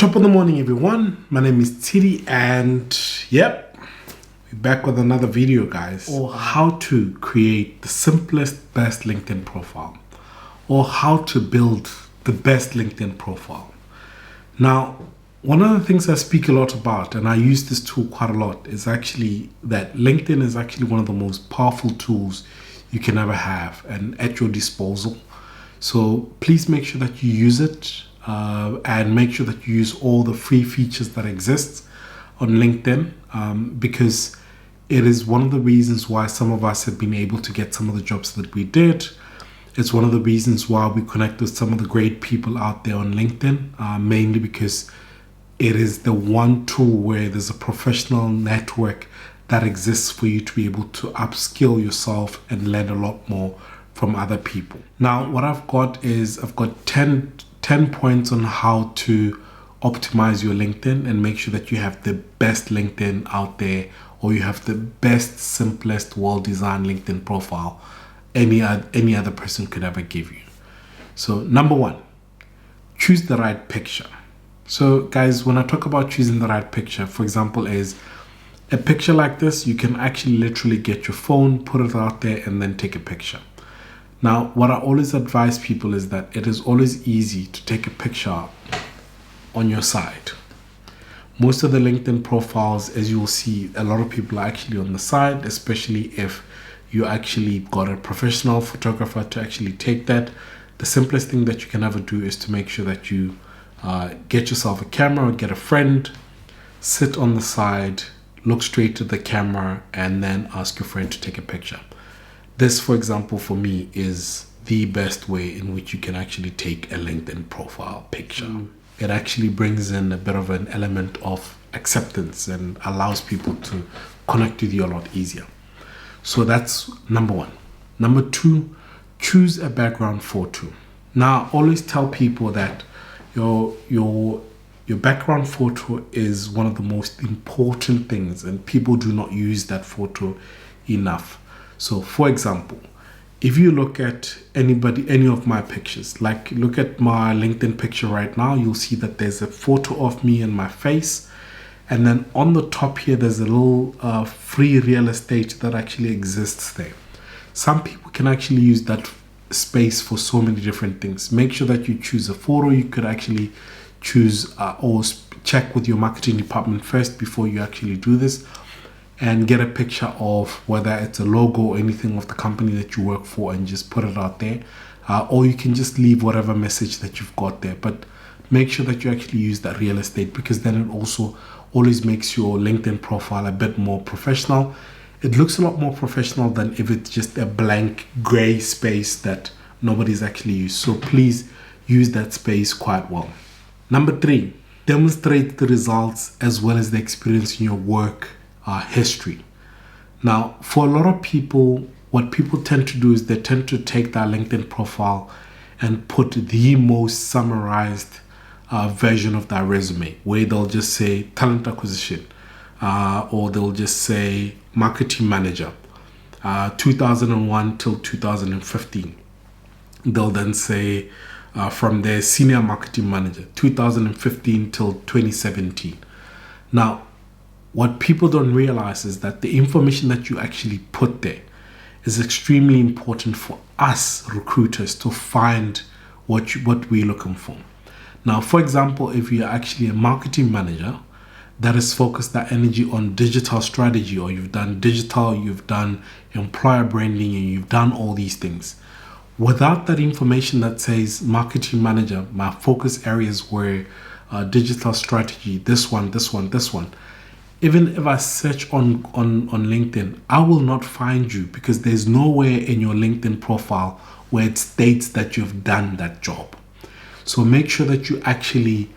Top of the morning, everyone. My name is Tshidi, and yep, we're back with another video, guys. Or how to create the simplest, best LinkedIn profile, or how to build the best LinkedIn profile. Now, one of the things I speak a lot about, and I use this tool quite a lot, is actually that LinkedIn is actually one of the most powerful tools you can ever have and at your disposal. So please make sure that you use it. And make sure that you use all the free features that exist on LinkedIn, because it is one of the reasons why some of us have been able to get some of the jobs that we did. It's one of the reasons why we connect with some of the great people out there on LinkedIn, mainly because it is the one tool where there's a professional network that exists for you to be able to upskill yourself and learn a lot more from other people. Now, what I've got is I've got 10 points on how to optimize your LinkedIn and make sure that you have the best LinkedIn out there, or you have the best, simplest, well-designed LinkedIn profile any other person could ever give you. So number one, choose the right picture. So guys, when I talk about choosing the right picture, for example, is a picture like this, you can actually literally get your phone, put it out there, and then take a picture. Now, what I always advise people is that it is always easy to take a picture on your side. Most of the LinkedIn profiles, as you will see, a lot of people are actually on the side, especially if you actually got a professional photographer to actually take that. The simplest thing that you can ever do is to make sure that you get yourself a camera or get a friend, sit on the side, look straight to the camera, and then ask your friend to take a picture. This, for example, for me is the best way in which you can actually take a LinkedIn profile picture. It actually brings in a bit of an element of acceptance and allows people to connect with you a lot easier. So that's number one. Number two, choose a background photo. Now, I always tell people that your background photo is one of the most important things, and people do not use that photo enough. So for example, if you look at any of my pictures, like look at my LinkedIn picture right now, you'll see that there's a photo of me and my face. And then on the top here, there's a little free real estate that actually exists there. Some people can actually use that space for so many different things. Make sure that you choose a photo. You could actually choose or check with your marketing department first before you actually do this, and get a picture of whether it's a logo or anything of the company that you work for and just put it out there. Or you can just leave whatever message that you've got there. But make sure that you actually use that real estate, because then it also always makes your LinkedIn profile a bit more professional. It looks a lot more professional than if it's just a blank gray space that nobody's actually used. So please use that space quite well. Number three, demonstrate the results as well as the experience in your work history. Now, for a lot of people, what people tend to do is they tend to take their LinkedIn profile and put the most summarized version of their resume, where they'll just say talent acquisition, or they'll just say marketing manager, 2001 till 2015. They'll then say from there senior marketing manager, 2015 till 2017. Now, what people don't realize is that the information that you actually put there is extremely important for us recruiters to find what we're looking for. Now, for example, if you're actually a marketing manager that has focused that energy on digital strategy, or you've done digital, you've done employer branding, and you've done all these things, without that information that says marketing manager, my focus areas were digital strategy, this one, even if I search on LinkedIn, I will not find you, because there's nowhere in your LinkedIn profile where it states that you've done that job. So make sure that you actually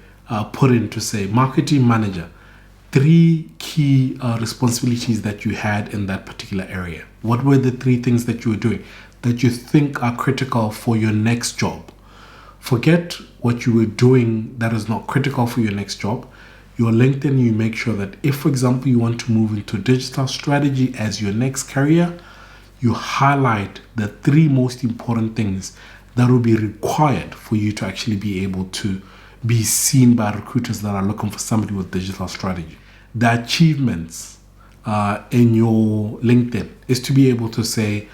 put in to say marketing manager, 3 key responsibilities that you had in that particular area. What were the 3 things that you were doing that you think are critical for your next job? Forget what you were doing that is not critical for your next job. Your LinkedIn, you make sure that if, for example, you want to move into digital strategy as your next career, you highlight the 3 most important things that will be required for you to actually be able to be seen by recruiters that are looking for somebody with digital strategy. The achievements in your LinkedIn is to be able to say,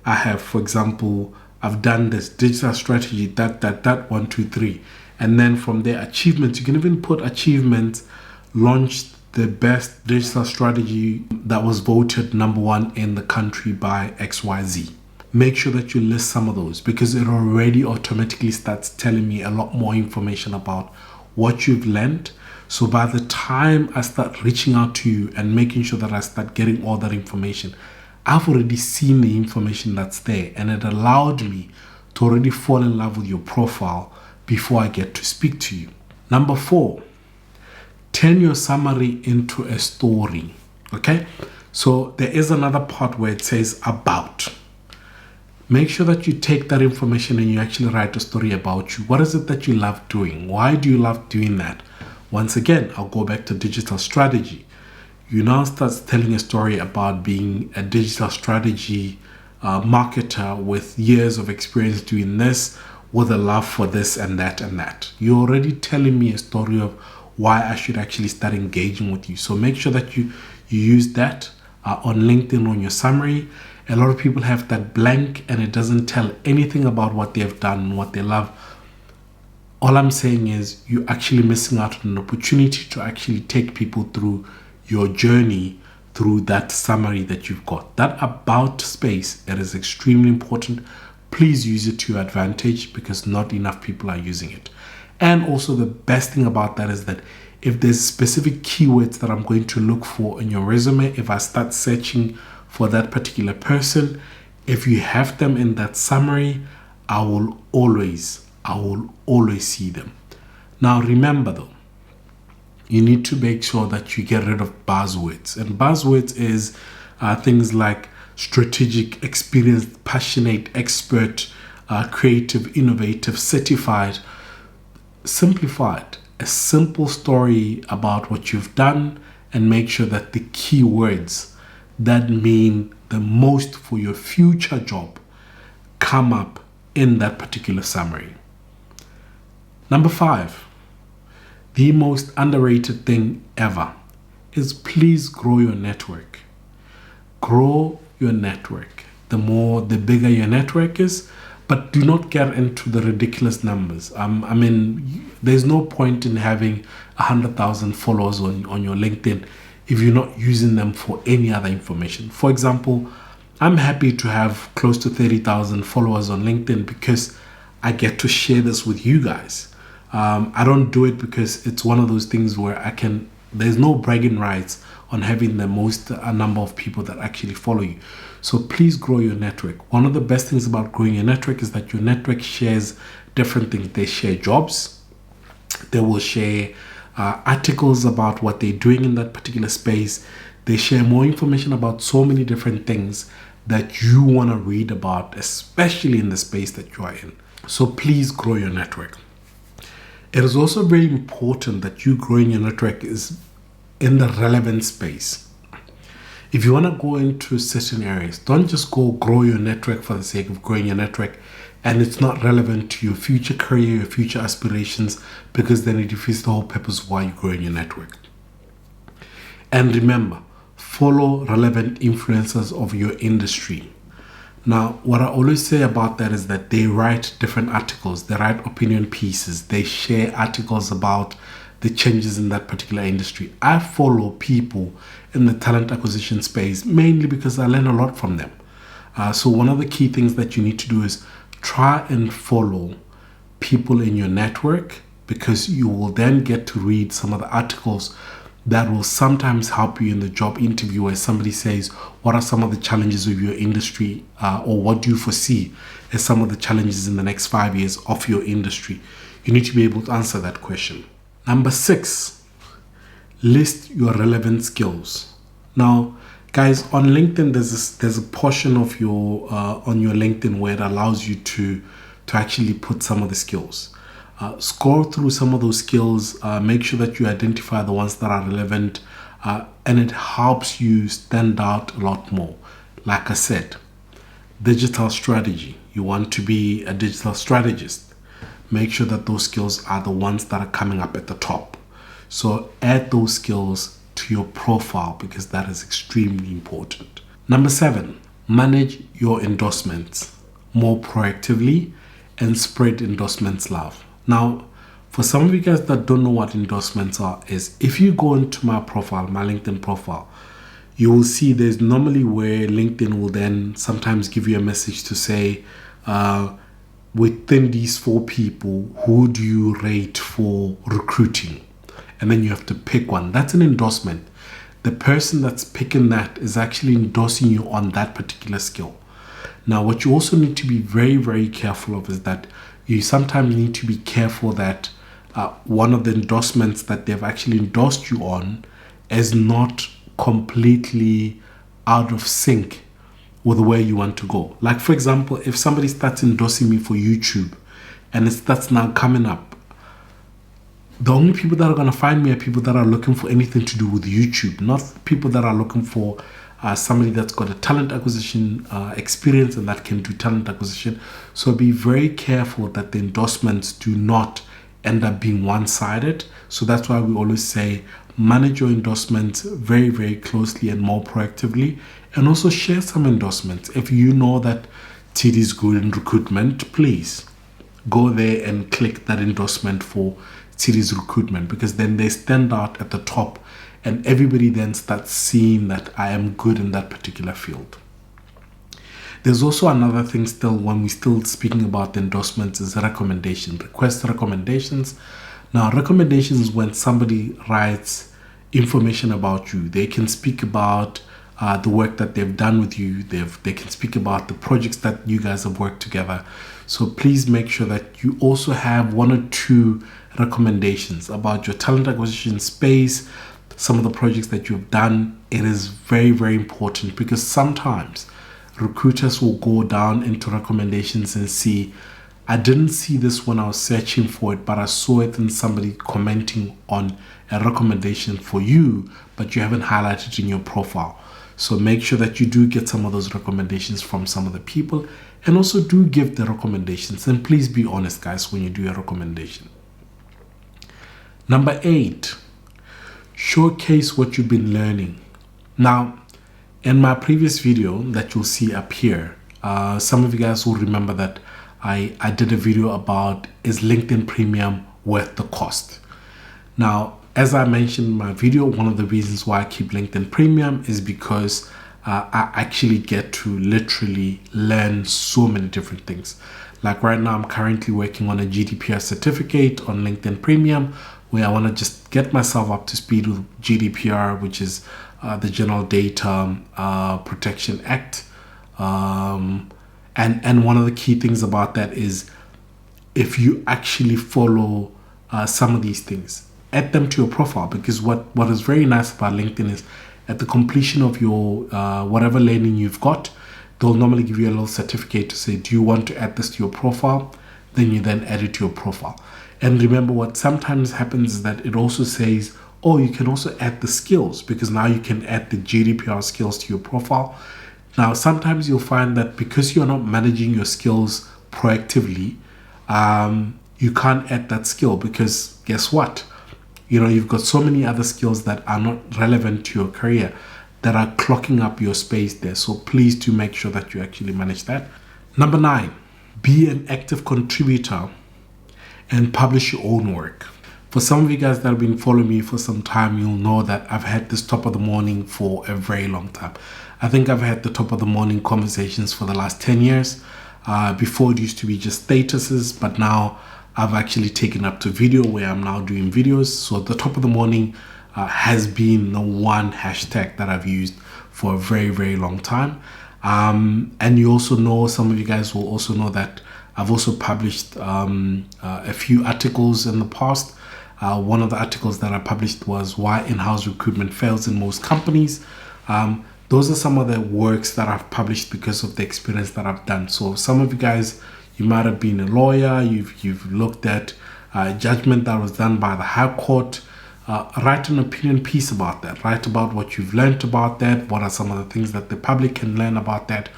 I have, for example, I've done this digital strategy, that, 1, 2, 3. And then from there, achievements, you can even put achievements, launched the best digital strategy that was voted #1 in the country by XYZ. Make sure that you list some of those, because it already automatically starts telling me a lot more information about what you've learned. So by the time I start reaching out to you and making sure that I start getting all that information, I've already seen the information that's there, and it allowed me to already fall in love with your profile before I get to speak to you. Number 4, turn your summary into a story. Okay, so there is another part where it says about. Make sure that you take that information and you actually write a story about you. What is it that you love doing? Why do you love doing that? Once again, I'll go back to digital strategy. You now start telling a story about being a digital strategy marketer with years of experience doing this, with a love for this and that and that. You're already telling me a story of why I should actually start engaging with you. So make sure that you use that on LinkedIn on your summary. A lot of people have that blank and it doesn't tell anything about what they've done and what they love. All I'm saying is you're actually missing out on an opportunity to actually take people through your journey through that summary that you've got. That about space, it is extremely important. Please use it to your advantage, because not enough people are using it. And also the best thing about that is that if there's specific keywords that I'm going to look for in your resume, if I start searching for that particular person, if you have them in that summary, I will always see them. Now remember though, you need to make sure that you get rid of buzzwords. And buzzwords is things like strategic, experienced, passionate, expert, creative, innovative, certified. Simplify it. A simple story about what you've done, and make sure that the keywords that mean the most for your future job come up in that particular summary. Number 5, the most underrated thing ever is please grow your network. Grow your network. The bigger your network is, but do not get into the ridiculous numbers. I mean, there's no point in having 100,000 followers on your LinkedIn if you're not using them for any other information. For example, I'm happy to have close to 30,000 followers on LinkedIn because I get to share this with you guys. I don't do it because it's one of those things where there's no bragging rights on having the most number of people that actually follow you. So please grow your network. One of the best things about growing your network is that your network shares different things. They share jobs. They will share articles about what they're doing in that particular space. They share more information about so many different things that you want to read about, especially in the space that you are in. So please grow your network. It is also very important that you growing your network is in the relevant space. If you want to go into certain areas, don't just go grow your network for the sake of growing your network and it's not relevant to your future career, your future aspirations, because then it defeats the whole purpose of why you're growing your network. And remember, follow relevant influencers of your industry. Now, what I always say about that is that they write different articles, they write opinion pieces, they share articles about the changes in that particular industry. I follow people in the talent acquisition space mainly because I learn a lot from them. So one of the key things that you need to do is try and follow people in your network, because you will then get to read some of the articles that will sometimes help you in the job interview, where somebody says, what are some of the challenges of your industry, or what do you foresee as some of the challenges in the next 5 years of your industry? You need to be able to answer that question. Number 6, list your relevant skills. Now, guys, on LinkedIn, there's a portion of your on your LinkedIn where it allows you to actually put some of the skills. Scroll through some of those skills, make sure that you identify the ones that are relevant, and it helps you stand out a lot more. Like I said, digital strategy. You want to be a digital strategist. make sure that those skills are the ones that are coming up at the top. So add those skills to your profile because that is extremely important. Number 7, manage your endorsements more proactively and spread endorsements love. Now, for some of you guys that don't know what endorsements are, is if you go into my profile, my LinkedIn profile, you will see there's normally where LinkedIn will then sometimes give you a message to say, within these 4 people, who do you rate for recruiting? And then you have to pick one. That's an endorsement. The person that's picking that is actually endorsing you on that particular skill. Now, what you also need to be very, very careful of is that you sometimes need to be careful that one of the endorsements that they've actually endorsed you on is not completely out of sync with where you want to go. Like, for example, if somebody starts endorsing me for YouTube and it starts now coming up, the only people that are going to find me are people that are looking for anything to do with YouTube, not people that are looking for somebody that's got a talent acquisition experience and that can do talent acquisition. So be very careful that the endorsements do not end up being one-sided. So that's why we always say manage your endorsements very, very closely and more proactively, and also share some endorsements. If you know that Tshidi is good in recruitment, please go there and click that endorsement for Tshidi's recruitment, because then they stand out at the top and everybody then starts seeing that I am good in that particular field. There's also another thing still when we're still speaking about the endorsements is recommendation. Request recommendations. Now, recommendations when somebody writes information about you. They can speak about the work that they've done with you. They can speak about the projects that you guys have worked together. So please make sure that you also have 1 or 2 recommendations about your talent acquisition space, some of the projects that you've done. It is very, very important because sometimes recruiters will go down into recommendations and see, I didn't see this when I was searching for it, but I saw it in somebody commenting on a recommendation for you, but you haven't highlighted it in your profile. So make sure that you do get some of those recommendations from some of the people, and also do give the recommendations. And please be honest, guys, when you do a recommendation. Number 8, showcase what you've been learning. Now, in my previous video that you'll see up here, some of you guys will remember that I did a video about, is LinkedIn Premium worth the cost? Now, as I mentioned in my video, one of the reasons why I keep LinkedIn Premium is because I actually get to literally learn so many different things. Like right now, I'm currently working on a GDPR certificate on LinkedIn Premium, where I want to just get myself up to speed with GDPR, which is the General Data Protection Act. And one of the key things about that is if you actually follow some of these things, add them to your profile, because what is very nice about LinkedIn is at the completion of your whatever learning you've got, they'll normally give you a little certificate to say, do you want to add this to your profile? Then you then add it to your profile. And remember, what sometimes happens is that it also says, oh, you can also add the skills, because now you can add the GDPR skills to your profile. Now, sometimes you'll find that because you're not managing your skills proactively, you can't add that skill, because guess what? You know, you've got so many other skills that are not relevant to your career that are clocking up your space there. So please do make sure that you actually manage that. Number 9, be an active contributor and publish your own work. For some of you guys that have been following me for some time, you'll know that I've had this top of the morning for a very long time. I think I've had the top of the morning conversations for the last 10 years. Before it used to be just statuses, but now I've actually taken up to video, where I'm now doing videos. So the top of the morning has been the one hashtag that I've used for a very, very long time. And you also know, some of you guys will also know that I've also published a few articles in the past. One of the articles that I published was why in-house recruitment fails in most companies. Those are some of the works that I've published because of the experience that I've done. So some of you guys, you might have been a lawyer, you've looked at a judgment that was done by the High Court. Write an opinion piece about that. Write about what you've learned about that. What are some of the things that the public can learn about that?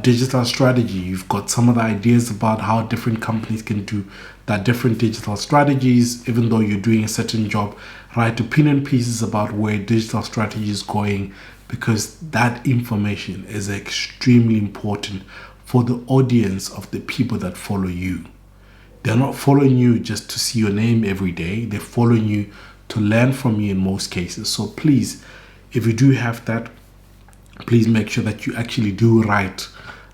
digital strategy. You've got some of the ideas about how different companies can do that different digital strategies. Even though you're doing a certain job, write opinion pieces about where digital strategy is going, because that information is extremely important for the audience of the people that follow you. They're not following you just to see your name every day. They're following you to learn from you in most cases. So please, if you do have that, please make sure that you actually do write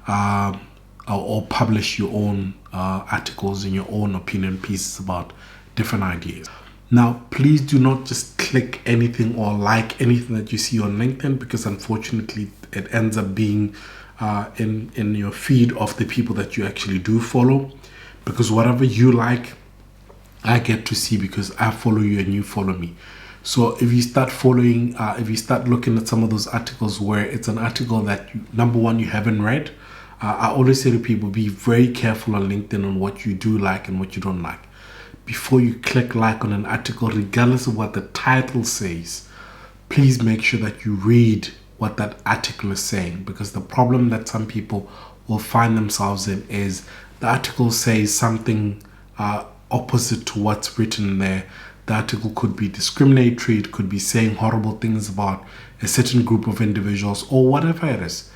or publish your own articles and your own opinion pieces about different ideas. Now, please do not just click anything or like anything that you see on LinkedIn, because unfortunately it ends up being in your feed of the people that you actually do follow. Because whatever you like, I get to see because I follow you and you follow me. So if you start following, if you start looking at some of those articles where it's an article that, number one, you haven't read, I always say to people, be very careful on LinkedIn on what you do like and what you don't like. Before you click like on an article, regardless of what the title says, please make sure that you read what that article is saying. Because the problem that some people will find themselves in is the article says something opposite to what's written there. The article could be discriminatory, it could be saying horrible things about a certain group of individuals or whatever it is.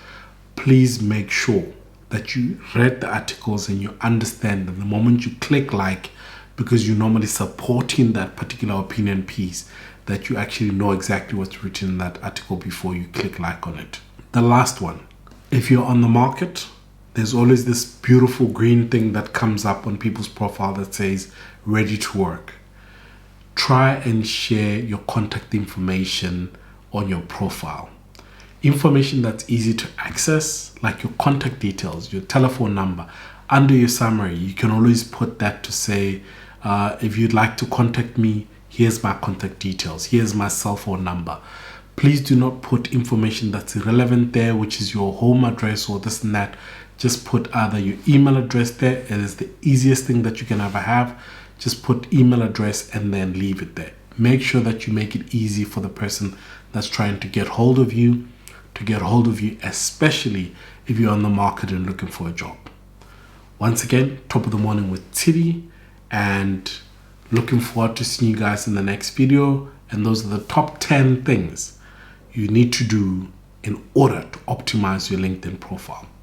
Please make sure that you read the articles and you understand that the moment you click like, because you're normally supporting that particular opinion piece, that you actually know exactly what's written in that article before you click like on it. The last one, if you're on the market, there's always this beautiful green thing that comes up on people's profile that says ready to work. Try and share your contact information on your profile. Information that's easy to access, like your contact details, your telephone number. Under your summary, you can always put that to say, if you'd like to contact me, here's my contact details, here's my cell phone number. Please do not put information that's irrelevant there, which is your home address or this and that. Just put either your email address there. It is the easiest thing that you can ever have. Just put email address and then leave it there. Make sure that you make it easy for the person that's trying to get hold of you, especially if you're on the market and looking for a job. Once again, Top of the Morning with Tshidi, and looking forward to seeing you guys in the next video. And those are the top 10 things you need to do in order to optimize your LinkedIn profile.